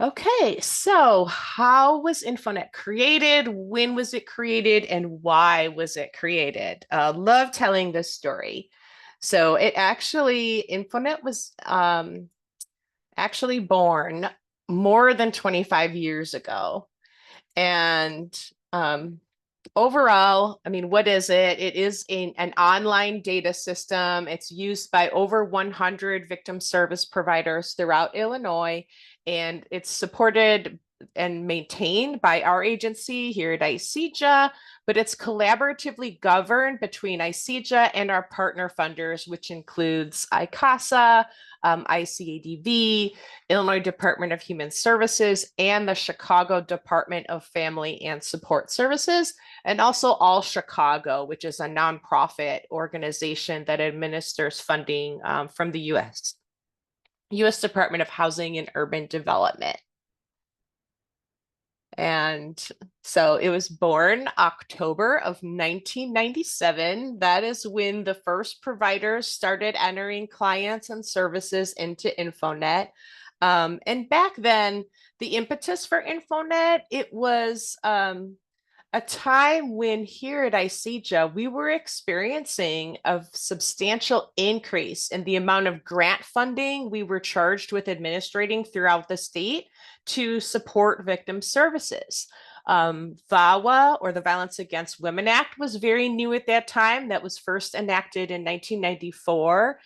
Okay, so how was InfoNet created? When was it created? And why was it created? Love telling this story. So InfoNet was actually born more than 25 years ago. And um, overall, I mean, what is it? It is an online data system. It's used by over 100 victim service providers throughout Illinois, and it's supported and maintained by our agency here at ICEJA, but it's collaboratively governed between ICEJA and our partner funders, which includes ICASA, ICADV, Illinois Department of Human Services, and the Chicago Department of Family and Support Services, and also All Chicago, which is a nonprofit organization that administers funding from the U.S. Department of Housing and Urban Development. And so it was born October of 1997. That is when the first providers started entering clients and services into InfoNet. And back then, the impetus for InfoNet, it was a time when here at ICEJA, we were experiencing a substantial increase in the amount of grant funding we were charged with administrating throughout the state to support victim services. VAWA, or the Violence Against Women Act, was very new at that time. That was first enacted in 1994.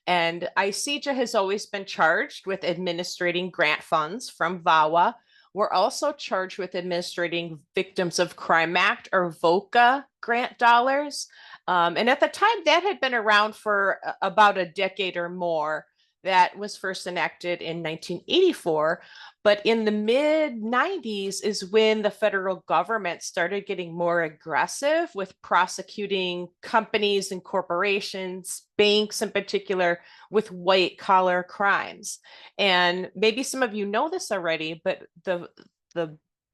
And ICEJA has always been charged with administrating grant funds from VAWA. We're also charged with administrating Victims of Crime Act, or VOCA, grant dollars. And at the time, that had been around for about a decade or more. That was first enacted in 1984. But in the mid 90s is when the federal government started getting more aggressive with prosecuting companies and corporations, banks in particular, with white collar crimes. And maybe some of you know this already, but the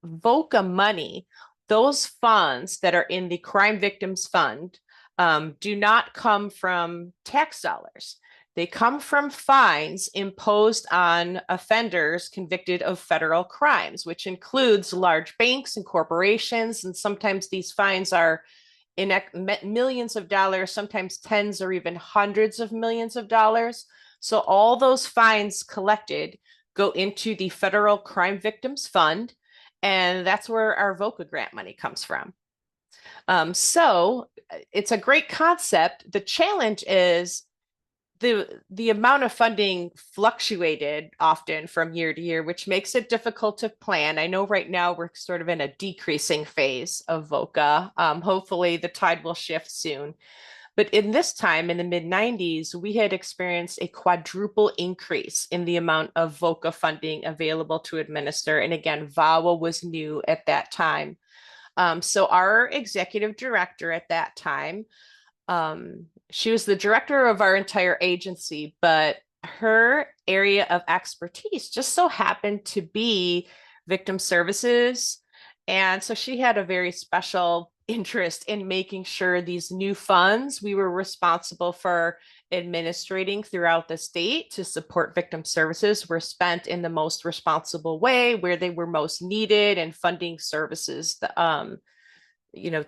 VOCA money, those funds that are in the Crime Victims Fund, do not come from tax dollars. They come from fines imposed on offenders convicted of federal crimes, which includes large banks and corporations. And sometimes these fines are in millions of dollars, sometimes tens or even hundreds of millions of dollars. So all those fines collected go into the Federal Crime Victims Fund, and that's where our VOCA grant money comes from. So it's a great concept. The challenge is the amount of funding fluctuated often from year to year, which makes it difficult to plan. I know right now we're sort of in a decreasing phase of VOCA. Hopefully the tide will shift soon. But in this time, in the mid 90s, we had experienced a quadruple increase in the amount of VOCA funding available to administer. And again, VAWA was new at that time. So our executive director at that time, she was the director of our entire agency, but her area of expertise just so happened to be victim services. And so she had a very special interest in making sure these new funds we were responsible for administrating throughout the state to support victim services were spent in the most responsible way, where they were most needed, and funding services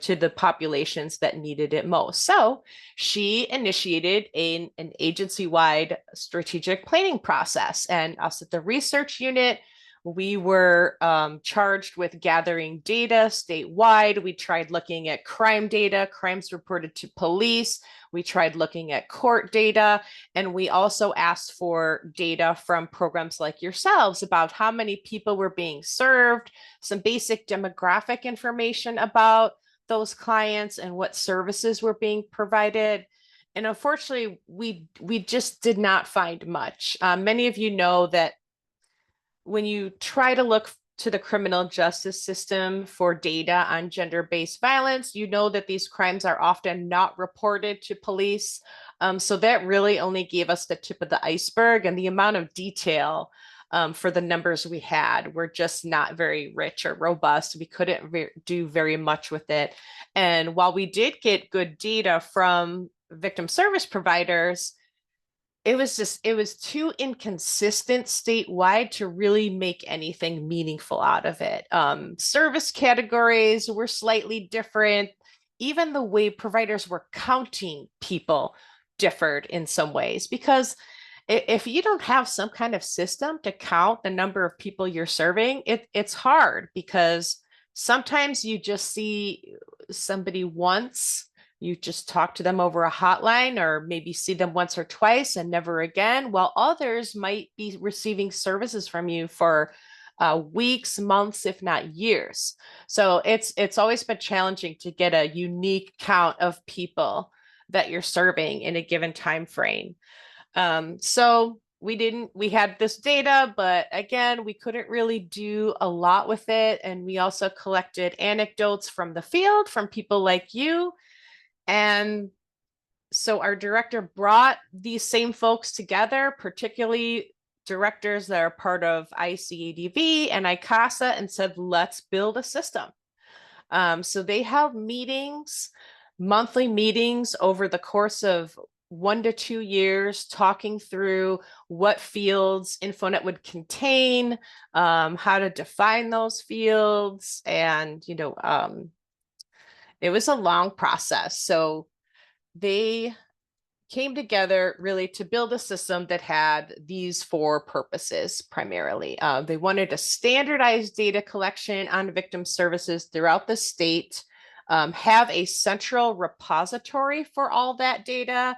to the populations that needed it most. So she initiated an agency-wide strategic planning process. And us at the research unit, we were charged with gathering data statewide. We tried looking at crime data, crimes reported to police. We tried looking at court data. And we also asked for data from programs like yourselves about how many people were being served, some basic demographic information about those clients and what services were being provided. And unfortunately, we just did not find much. Many of you know that when you try to look to the criminal justice system for data on gender-based violence, you know that these crimes are often not reported to police. So that really only gave us the tip of the iceberg, and the amount of detail for the numbers we had were just not very rich or robust. We couldn't do very much with it. And while we did get good data from victim service providers, it was too inconsistent statewide to really make anything meaningful out of it. Service categories were slightly different. Even the way providers were counting people differed in some ways, because if you don't have some kind of system to count the number of people you're serving, it's hard, because sometimes you just see somebody once, you just talk to them over a hotline, or maybe see them once or twice and never again, while others might be receiving services from you for weeks, months, if not years. So it's always been challenging to get a unique count of people that you're serving in a given time frame. So we had this data, but again, we couldn't really do a lot with it. And we also collected anecdotes from the field, from people like you. And so our director brought these same folks together, particularly directors that are part of ICADV and ICASA, and said, let's build a system. So they held meetings, monthly meetings over the course of 1 to 2 years, talking through what fields InfoNet would contain, how to define those fields. And, it was a long process. So they came together really to build a system that had these four purposes primarily. They wanted to standardize data collection on victim services throughout the state, have a central repository for all that data.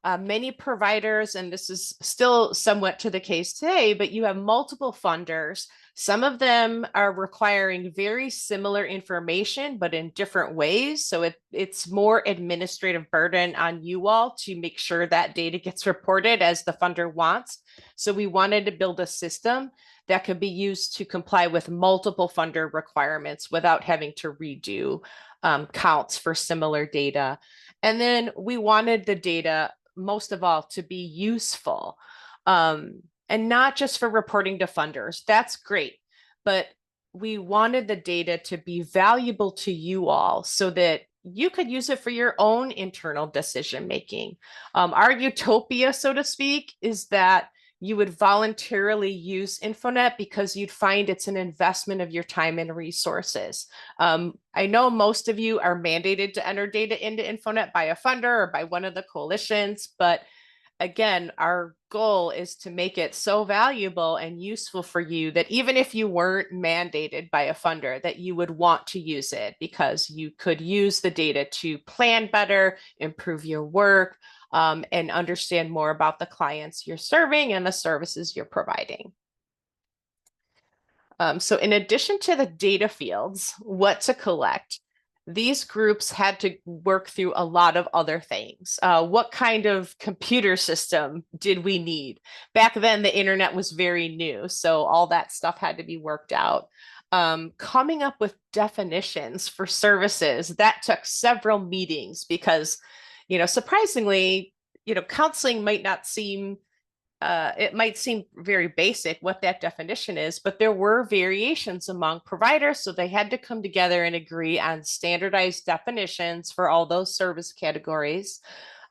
Many providers, and this is still somewhat to the case today, but you have multiple funders. Some of them are requiring very similar information, but in different ways. So it's more administrative burden on you all to make sure that data gets reported as the funder wants. So we wanted to build a system that could be used to comply with multiple funder requirements without having to redo counts for similar data. And then we wanted the data, most of all, to be useful, and not just for reporting to funders. That's great, but we wanted the data to be valuable to you all so that you could use it for your own internal decision making. Our utopia, so to speak, is that you would voluntarily use InfoNet because you'd find it's an investment of your time and resources. I know most of you are mandated to enter data into InfoNet by a funder or by one of the coalitions, but again, our goal is to make it so valuable and useful for you that even if you weren't mandated by a funder, that you would want to use it because you could use the data to plan better, improve your work, and understand more about the clients you're serving and the services you're providing. So in addition to the data fields, what to collect, these groups had to work through a lot of other things. What kind of computer system did we need? Back then, the internet was very new, so all that stuff had to be worked out. Coming up with definitions for services, that took several meetings because, surprisingly, counseling might not seem it might seem very basic what that definition is, but there were variations among providers. So they had to come together and agree on standardized definitions for all those service categories.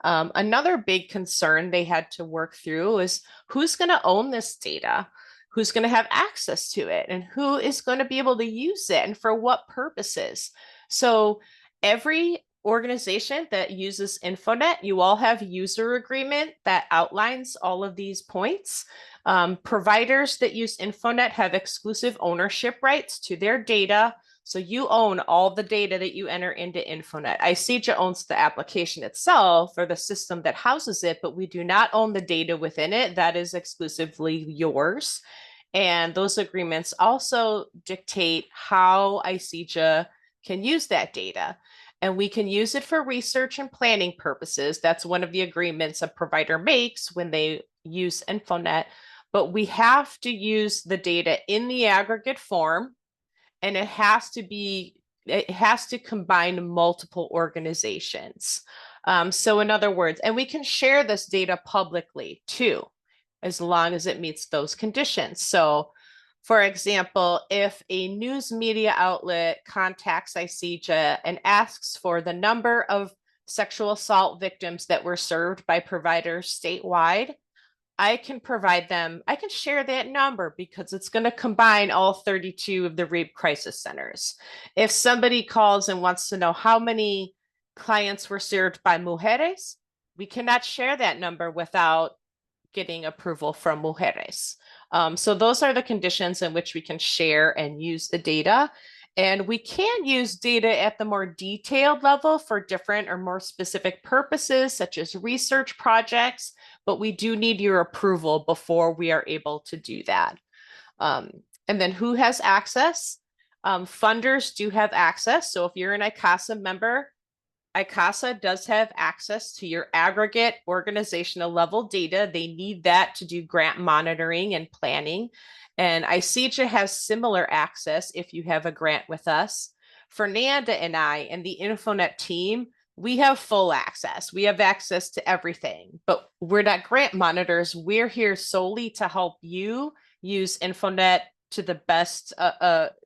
Another big concern they had to work through is who's going to own this data? Who's going to have access to it? And who is going to be able to use it and for what purposes? So every organization that uses InfoNet, you all have user agreement that outlines all of these points. Providers that use InfoNet have exclusive ownership rights to their data. So you own all the data that you enter into InfoNet. ICEJA owns the application itself or the system that houses it, but we do not own the data within it. That is exclusively yours. And those agreements also dictate how ICEJA can use that data. And we can use it for research and planning purposes. That's one of the agreements a provider makes when they use InfoNet. But we have to use the data in the aggregate form, and it has to combine multiple organizations. So in other words, and we can share this data publicly too, as long as it meets those conditions. So for example, if a news media outlet contacts ICEJA and asks for the number of sexual assault victims that were served by providers statewide, I can provide them, I can share that number because it's going to combine all 32 of the rape crisis centers. If somebody calls and wants to know how many clients were served by mujeres, we cannot share that number without getting approval from mujeres. So those are the conditions in which we can share and use the data. And we can use data at the more detailed level for different or more specific purposes, such as research projects, but we do need your approval before we are able to do that. And then who has access? Funders do have access. So if you're an ICASA member, ICASA does have access to your aggregate organizational level data. They need that to do grant monitoring and planning. And ICEJA has similar access if you have a grant with us. Fernanda and I and the InfoNet team, we have full access. We have access to everything, but we're not grant monitors. We're here solely to help you use InfoNet to the best,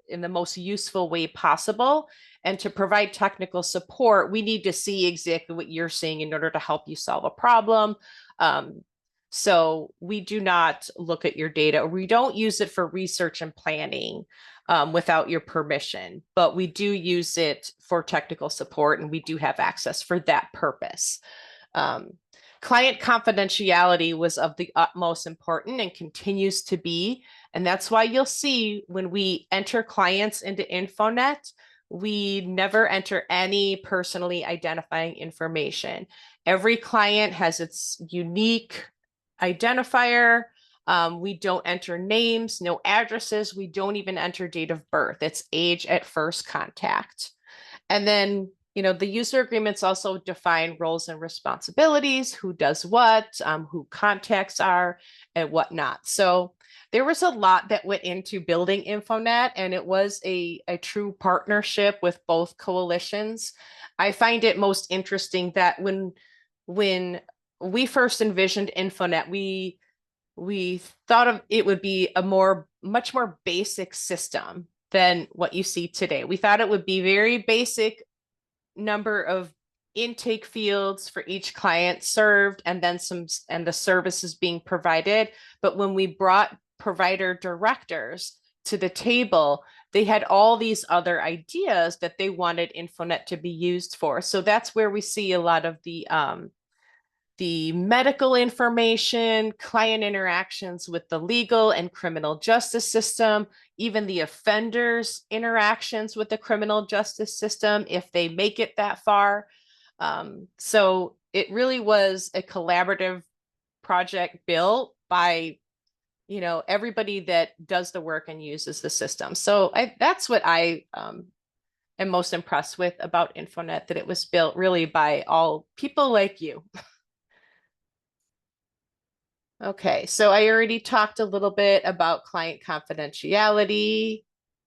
in the most useful way possible. And to provide technical support, we need to see exactly what you're seeing in order to help you solve a problem. So we do not look at your data. We don't use it for research and planning without your permission, but we do use it for technical support, and we do have access for that purpose. Client confidentiality was of the utmost importance and continues to be. And that's why you'll see when we enter clients into InfoNet, we never enter any personally identifying information. Every client has its unique identifier. We don't enter names, no addresses. We don't even enter date of birth. It's age at first contact. And then, the user agreements also define roles and responsibilities, who does what, who contacts are, and whatnot. So there was a lot that went into building InfoNet, and it was a true partnership with both coalitions. I find it most interesting that when we first envisioned InfoNet, we thought of it would be a much more basic system than what you see today. We thought it would be very basic, number of intake fields for each client served, and then the services being provided. But when we brought provider directors to the table, they had all these other ideas that they wanted InfoNet to be used for. So that's where we see a lot of the medical information, client interactions with the legal and criminal justice system, even the offenders' interactions with the criminal justice system, if they make it that far. So it really was a collaborative project built by, everybody that does the work and uses the system. So that's what I am most impressed with about InfoNet, that it was built really by all people like you. Okay, so I already talked a little bit about client confidentiality,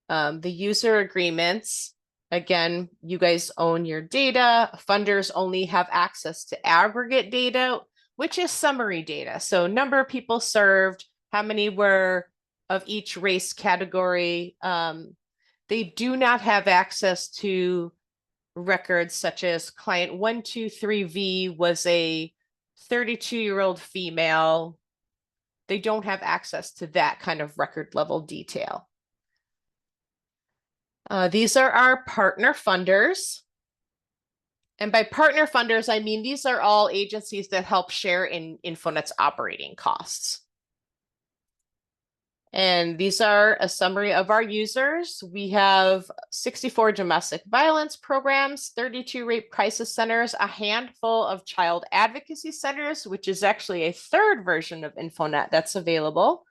the user agreements. Again, you guys own your data. Funders only have access to aggregate data, which is summary data. So number of people served, how many were of each race category. They do not have access to records such as client 123V was a 32-year-old female. They don't have access to that kind of record level detail. These are our partner funders. And by partner funders, I mean these are all agencies that help share in InfoNet's operating costs. And these are a summary of our users. We have 64 domestic violence programs, 32 rape crisis centers, a handful of child advocacy centers, which is actually a third version of InfoNet that's available.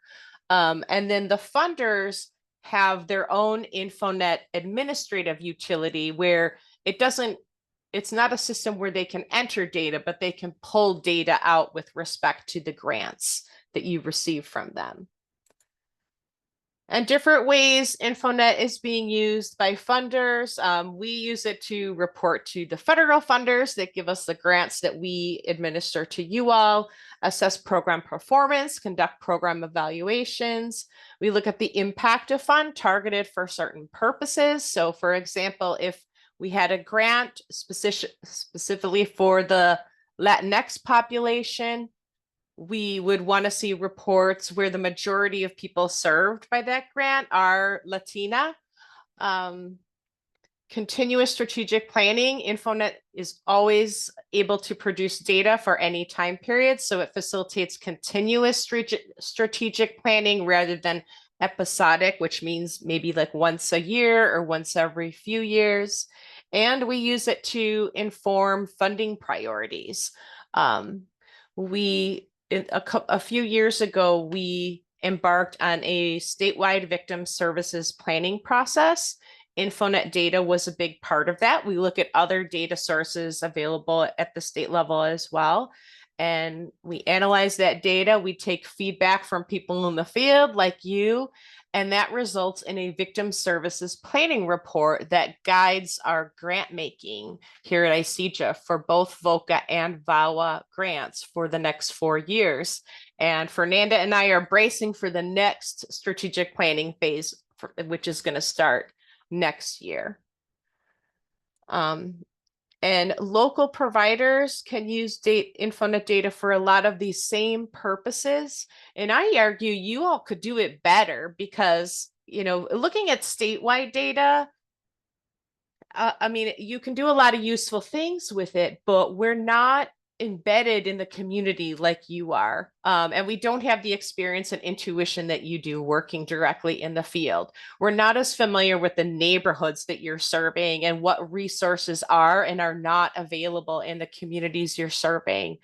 And then the funders have their own InfoNet administrative utility where it's not a system where they can enter data, but they can pull data out with respect to the grants that you receive from them. And different ways InfoNet is being used by funders. We use it to report to the federal funders that give us the grants that we administer to you all, assess program performance, conduct program evaluations. We look at the impact of fund targeted for certain purposes. So for example, if we had a grant specifically for the Latinx population, We would want to see reports where the majority of people served by that grant are Latina. Continuous strategic planning, InfoNet is always able to produce data for any time period. So it facilitates continuous strategic planning rather than episodic, which means maybe like once a year or once every few years. And we use it to inform funding priorities. A few years ago, we embarked on a statewide victim services planning process. InfoNet data was a big part of that. We look at other data sources available at the state level as well. And we analyze that data. We take feedback from people in the field like you, and that results in a victim services planning report that guides our grant making here at ICEJA for both VOCA and VAWA grants for the next 4 years. And Fernanda and I are bracing for the next strategic planning phase, which is going to start next year. And local providers can use InfoNet data for a lot of these same purposes. And I argue you all could do it better because, looking at statewide data, I mean, you can do a lot of useful things with it, but we're not embedded in the community like you are. And we don't have the experience and intuition that you do working directly in the field. We're not as familiar with the neighborhoods that you're serving and what resources are and are not available in the communities you're serving.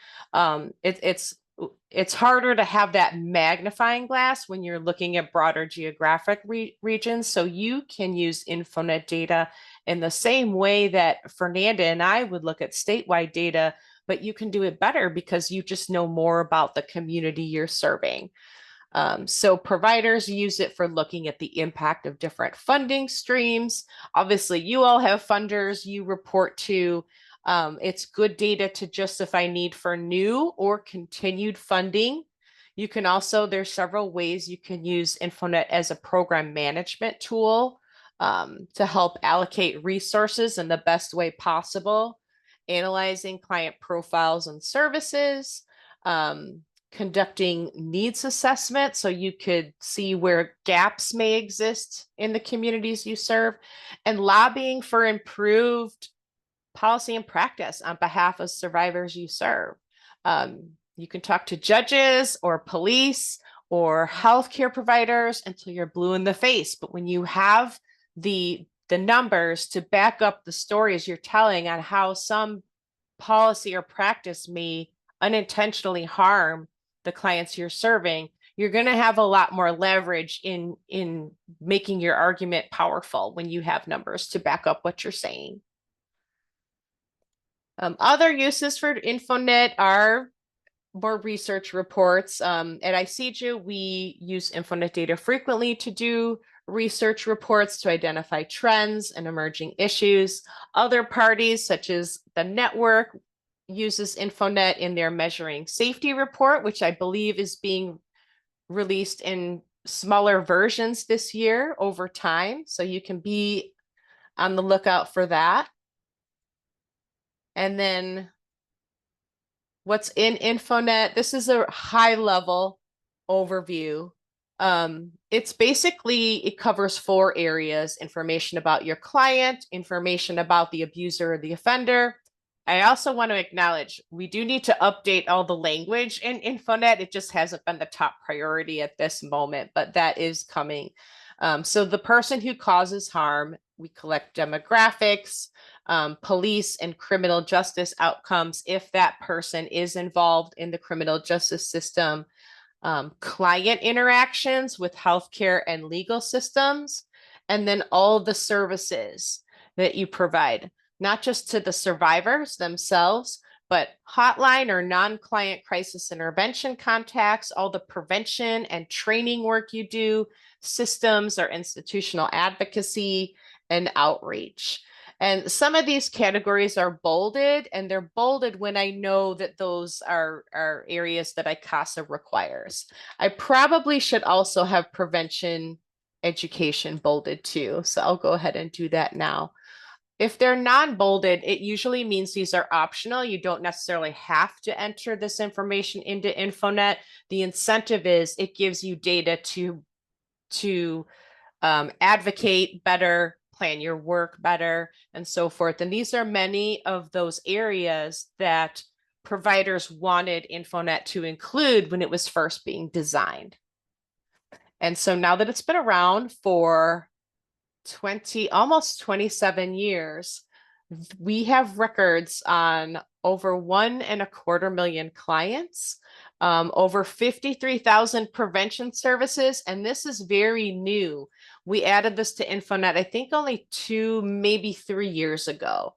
It's harder to have that magnifying glass when you're looking at broader geographic regions. So you can use InfoNet data in the same way that Fernanda and I would look at statewide data, but you can do it better because you just know more about the community you're serving. So providers use it for looking at the impact of different funding streams. Obviously, you all have funders you report to. It's good data to justify need for new or continued funding. You can also, there's several ways you can use InfoNet as a program management tool to help allocate resources in the best way possible. Analyzing client profiles and services, conducting needs assessment so you could see where gaps may exist in the communities you serve, and lobbying for improved policy and practice on behalf of survivors you serve. You can talk to judges or police or healthcare providers until you're blue in the face, but when you have the numbers to back up the stories you're telling on how some policy or practice may unintentionally harm the clients you're serving, you're going to have a lot more leverage in making your argument powerful when you have numbers to back up what you're saying. Other uses for InfoNet are more research reports. At ICEJA, we use InfoNet data frequently to do research reports to identify trends and emerging issues. Other parties, such as the network, uses InfoNet in their measuring safety report, which I believe is being released in smaller versions this year over time. So you can be on the lookout for that. And then what's in InfoNet, this is a high level overview. It's basically, it covers 4 areas: information about your client, information about the abuser or the offender. I also want to acknowledge we do need to update all the language in InfoNet. It just hasn't been the top priority at this moment, but that is coming. So the person who causes harm, we collect demographics, police and criminal justice outcomes if that person is involved in the criminal justice system, client interactions with healthcare and legal systems, and then all the services that you provide, not just to the survivors themselves, but hotline or non-client crisis intervention contacts, all the prevention and training work you do, systems or institutional advocacy, and outreach. And some of these categories are bolded, and they're bolded when I know that those are areas that ICASA requires. I probably should also have prevention education bolded too. So I'll go ahead and do that now. If they're non-bolded, it usually means these are optional. You don't necessarily have to enter this information into InfoNet. The incentive is it gives you data to advocate better, plan your work better, and so forth. And these are many of those areas that providers wanted InfoNet to include when it was first being designed. And so now that it's been around for almost 27 years, we have records on over 1.25 million clients, over 53,000 prevention services, and this is very new. We added this to InfoNet, I think only 2, maybe 3 years ago.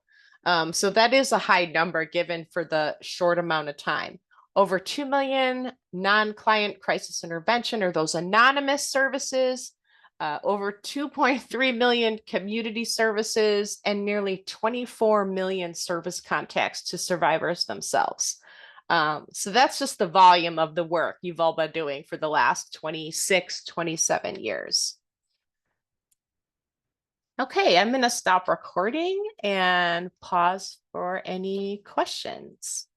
So that is a high number given for the short amount of time. Over 2 million non-client crisis intervention, or those anonymous services, over 2.3 million community services, and nearly 24 million service contacts to survivors themselves. So that's just the volume of the work you've all been doing for the last 26, 27 years. Okay, I'm going to stop recording and pause for any questions.